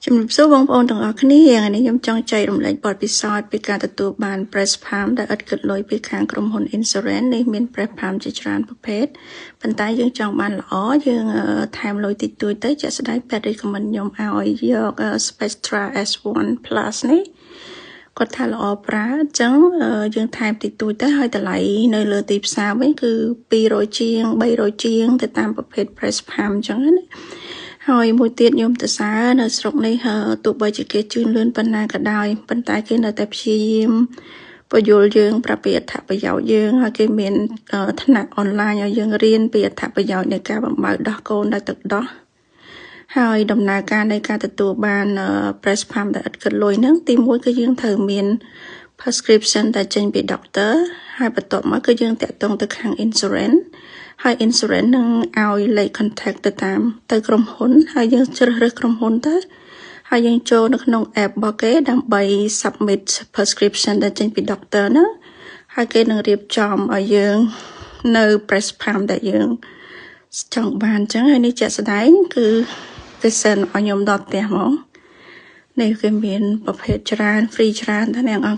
ជំរាបសួរបងប្អូនទាំងអស់គ្នាថ្ងៃនេះខ្ញុំចង់ចែករំលែកបទពិសោធន៍ពីការទទួលបាន Press Palm ដែលឥតគិតលុយពីខាងក្រុមហ៊ុន Insurance នេះមាន Press Palm ជាច្រើនប្រភេទប៉ុន្តែយើងចង់បានល្អយើងថែមលុយតិចតួចទៅជាក់ស្ដែងពេទ្យ recommend ខ្ញុំឲ្យយក Spectra S1 Plus នេះគាត់ថាល្អប្រើអញ្ចឹងយើងថែមតិចតួចទៅហើយតម្លៃនៅលើទីផ្សារវិញគឺ200ជាង300ជាងទៅតាមប្រភេទ Press Palm អញ្ចឹងណាហើយមួយទៀតខ្ញុំទៅសារនៅស្រុកនេះទោះបីជាគេជឿនលឿនប៉ុណ្ណាក៏ដោយប៉ុន្តែគេនៅតែព្យាយាមបញ្យល់យើងប្រាប់ពីអត្ថប្រយោជន៍យើងហើយគេមានថ្នាក់អនឡាញឲ្យយើងរៀនពីអត្ថប្រយោជន៍នៃការបំបៅដោះកូនដោយទឹកដោះហើយដំណើរការនៃការទទួលបាន Press Palm ដែលឥតគិតលុយហ្នឹងទីមួយគឺយើងត្រូវមាន prescription ដែលចេញពី doctor ហើយបន្ទាប់មកគឺយើងតាក់ទងទៅខាង insurance ហើយ insurance នឹងឲ្យលេខ contact ទៅក្រុមហ៊ុនហើយយើងជ្រើសរើសក្រុមហ៊ុនទៅហើយយើងចូលនៅក្នុង app របស់គេដើម្បី submit prescription ដែលចេញពី doctor ហ្នឹងហើយគេនឹងរៀបចំឲ្យយើងនៅ Press Palm ដែលយើងចង់បានអញ្ចឹងហើយនេះជាក់ស្ដែងគឺគេសិនឲ្យខ្ញុំដល់ផ្ទះហ្មងនេះគេមានប្រភេទច្រើន free ច្រើនតែអ្នក